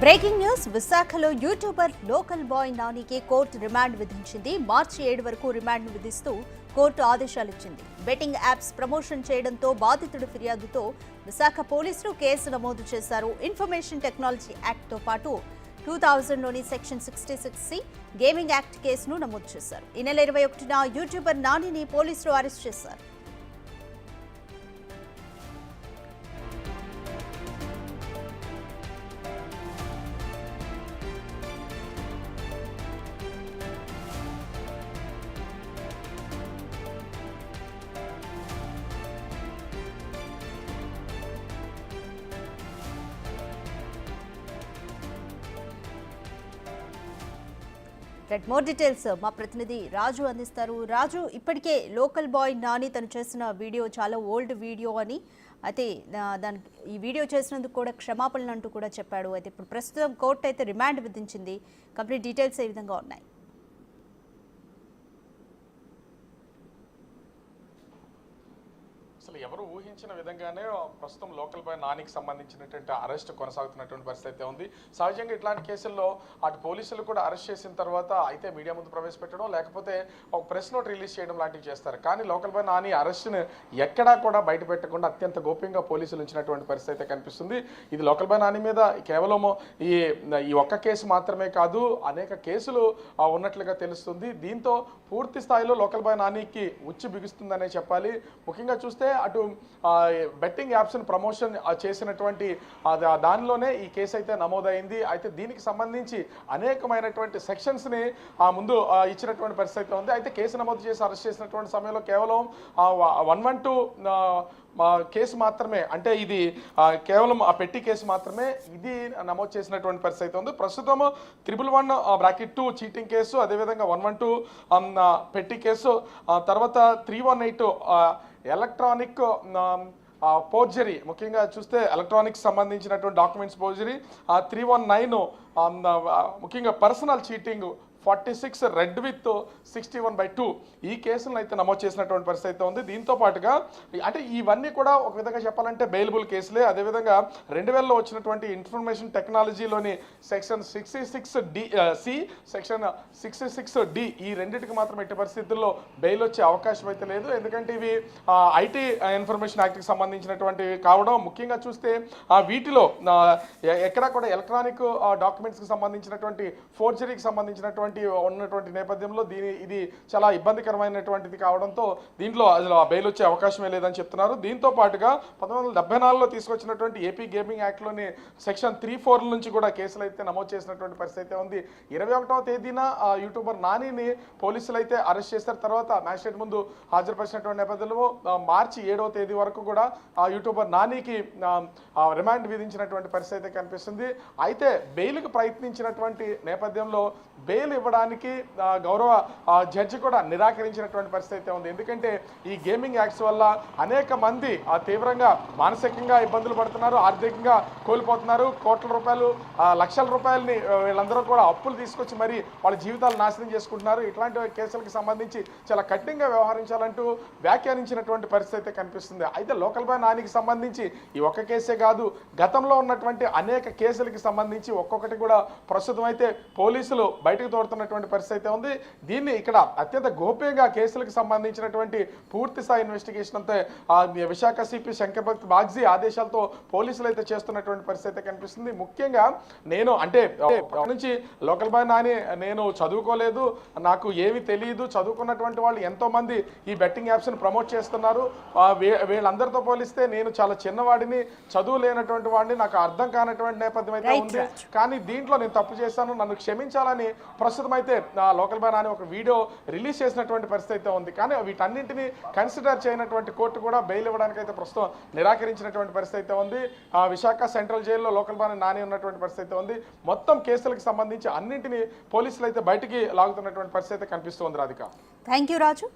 Breaking news విశాఖలో YouTuber local boy నానికి court remand విధించింది. మార్చి 7 వరకు రిమాండ్ విధిస్తూ కోర్టు ఆదేశాలిచ్చింది. బెట్టింగ్ యాప్స్ ప్రమోషన్ చేయడంతో బాధితుడి ఫిర్యాదుతో విశాఖ పోలీసులు కేసు నమోదు చేశారు. ఇన్ఫర్మేషన్ టెక్నాలజీ యాక్ట్ తో పాటు 2000లోని సెక్షన్ 66C గేమింగ్ యాక్ట్ కేసును నమోదు చేశారు. ఈ నెల 21న యూట్యూబర్ నానిని పోలీసులు అరెస్ట్ చేశారు. మోర్ డీటెయిల్స్ మా ప్రతినిధి రాజు అందిస్తారు. రాజు, ఇప్పటికే లోకల్ బాయ్ నాని తను చేసిన వీడియో చాలా ఓల్డ్ వీడియో అని, అయితే దానికి ఈ వీడియో చేసినందుకు కూడా క్షమాపణలు అంటూ కూడా చెప్పాడు. అయితే ఇప్పుడు ప్రస్తుతం కోర్టు అయితే రిమాండ్ విధించింది. కంప్లీట్ డీటెయిల్స్ ఏ విధంగా ఉన్నాయి? అసలు ఎవరు ఊహించిన విధంగానే ప్రస్తుతం లోకల్ బాయ్ నానికి సంబంధించినటువంటి అరెస్ట్ కొనసాగుతున్నటువంటి పరిస్థితి అయితే ఉంది. సహజంగా ఇట్లాంటి కేసుల్లో అటు పోలీసులు కూడా అరెస్ట్ చేసిన తర్వాత అయితే మీడియా ముందు ప్రవేశపెట్టడం, లేకపోతే ఒక ప్రెస్ నోట్ రిలీజ్ చేయడం లాంటివి చేస్తారు. కానీ లోకల్ బాయ్ నాని అరెస్ట్ని ఎక్కడా కూడా బయట పెట్టకుండా అత్యంత గోప్యంగా పోలీసులు ఉంచినటువంటి పరిస్థితి అయితే కనిపిస్తుంది. ఇది లోకల్ బాయ్ నాని మీద కేవలం ఈ ఒక్క కేసు మాత్రమే కాదు, అనేక కేసులు ఉన్నట్లుగా తెలుస్తుంది. దీంతో పూర్తి స్థాయిలో లోకల్ బాయ్ నానికి ఉచ్చి బిగుస్తుందనే చెప్పాలి. ముఖ్యంగా చూస్తే అటు బెట్టింగ్ యాప్స్ని ప్రమోషన్ చేసినటువంటి దానిలోనే ఈ కేసు అయితే నమోదైంది. అయితే దీనికి సంబంధించి అనేకమైనటువంటి సెక్షన్స్ని ముందు ఇచ్చినటువంటి పరిస్థితి ఉంది. అయితే కేసు నమోదు చేసి అరెస్ట్ చేసినటువంటి సమయంలో కేవలం 112 కేసు మాత్రమే, అంటే ఇది కేవలం ఆ పెట్టి కేసు మాత్రమే ఇది నమోదు చేసినటువంటి పరిస్థితి ఉంది. ప్రస్తుతం 111(2) చీటింగ్ కేసు, అదేవిధంగా 112 పెట్టి కేసు, తర్వాత 318 ఎలక్ట్రానిక్ ఫోర్జరీ, ముఖ్యంగా చూస్తే ఎలక్ట్రానిక్స్ సంబంధించినటువంటి డాక్యుమెంట్స్ ఫోర్జరీ, 319 ముఖ్యంగా పర్సనల్ చీటింగ్, 46 రెడ్ విత్ 61/2 ఈ కేసులను అయితే నమోదు చేసినటువంటి పరిస్థితి అయితే ఉంది. దీంతో పాటుగా అంటే ఇవన్నీ కూడా ఒక విధంగా చెప్పాలంటే బెయిలబుల్ కేసులే. అదేవిధంగా 2000లో వచ్చినటువంటి information టెక్నాలజీలోని section 66C, section 66D ఈ రెండింటికి మాత్రం ఎట్టి పరిస్థితుల్లో బెయిల్ వచ్చే అవకాశం అయితే లేదు. ఎందుకంటే ఇవి ఐటీ ఇన్ఫర్మేషన్ యాక్ట్కి సంబంధించినటువంటివి కావడం, ముఖ్యంగా చూస్తే వీటిలో ఎక్కడా కూడా ఎలక్ట్రానిక్ డాక్యుమెంట్స్కి సంబంధించినటువంటి ఫోర్జరీకి సంబంధించినటువంటి ఉన్నటువంటి నేపథ్యంలో ఇది చాలా ఇబ్బందికరమైనటువంటిది కావడంతో దీంట్లో అసలు బెయిల్ వచ్చే అవకాశమే లేదని చెప్తున్నారు. దీంతో పాటుగా 1974లో తీసుకొచ్చినటువంటి ఏపీ గేమింగ్ యాక్ట్లోని సెక్షన్ 34 నుంచి కూడా కేసులు అయితే నమోదు చేసినటువంటి పరిస్థితి ఉంది. 21వ తేదీన యూట్యూబర్ నానిని పోలీసులు అయితే అరెస్ట్ చేసిన తర్వాత మ్యాజిస్ట్రేట్ ముందు హాజరుపరిచినటువంటి నేపథ్యంలో మార్చి 7వ తేదీ వరకు కూడా యూట్యూబర్ నానికి రిమాండ్ విధించినటువంటి పరిస్థితి అయితే కనిపిస్తుంది. అయితే బెయిల్కి ప్రయత్నించినటువంటి నేపథ్యంలో బెయిల్ ఇవ్వడానికి గౌరవ జడ్జి కూడా నిరాకరించినటువంటి పరిస్థితి అయితే ఉంది. ఎందుకంటే ఈ గేమింగ్ యాక్ట్స్ వల్ల అనేక మంది తీవ్రంగా మానసికంగా ఇబ్బందులు పడుతున్నారు, ఆర్థికంగా కోల్పోతున్నారు. కోట్ల రూపాయలు, లక్షల రూపాయలని వీళ్ళందరూ కూడా అప్పులు తీసుకొచ్చి మరి వాళ్ళ జీవితాలు నాశనం చేసుకుంటున్నారు. ఇట్లాంటి కేసులకు సంబంధించి చాలా కఠినంగా వ్యవహరించాలంటూ వ్యాఖ్యానించినటువంటి పరిస్థితి అయితే కనిపిస్తుంది. అయితే లోకల్ బాయ్ నానికి సంబంధించి ఈ ఒక్క కేసే కాదు, గతంలో ఉన్నటువంటి అనేక కేసులకి సంబంధించి ఒక్కొక్కటి కూడా ప్రస్తుతం అయితే పోలీసులు బయటకు తోడుతున్నటువంటి పరిస్థితి అయితే ఉంది. దీన్ని ఇక్కడ అత్యంత గోప్యంగా కేసులకు సంబంధించినటువంటి పూర్తి స్థాయి ఇన్వెస్టిగేషన్ అంతా విశాఖ సిపి శంకర్ భక్త్ బాగ్జీ ఆదేశాలతో పోలీసులు అయితే చేస్తున్నటువంటి పరిస్థితి కనిపిస్తుంది. ముఖ్యంగా నేను అంటే నుంచి లోకల్ బాయ్ నాని నేను చదువుకోలేదు, నాకు ఏమి తెలియదు, చదువుకున్నటువంటి వాళ్ళు ఎంతో మంది ఈ బెట్టింగ్ యాప్స్ని ప్రమోట్ చేస్తున్నారు. వీళ్ళందరితో పోలిస్తే నేను చాలా చిన్నవాడిని, చదువు లేనటువంటి వాడిని, నాకు అర్థం కానటువంటి నేపథ్యం అయితే ఉంది. కానీ దీంట్లో నేను తప్పు చేశాను, నన్ను క్షమించాలని ప్రస్తుతం అయితే లోకల్ బాయ్ నాని ఒక వీడియో రిలీజ్ చేసినటువంటి పరిస్థితి అయితే ఉంది. కానీ వీటన్నింటినీ కన్సిడర్ చేయనటువంటి కోర్టు కూడా బెయిల్ ఇవ్వడానికి అయితే ప్రస్తుతం నిరాకరించినటువంటి పరిస్థితి అయితే ఉంది. విశాఖ సెంట్రల్ జైల్లో లోకల్ బాయ్ నాని ఉన్నటువంటి పరిస్థితి ఉంది. మొత్తం కేసులకు సంబంధించి అన్నింటినీ పోలీసులు అయితే బయటికి లాగుతున్నటువంటి పరిస్థితి కనిపిస్తుంది. Radhika, thank you Raju.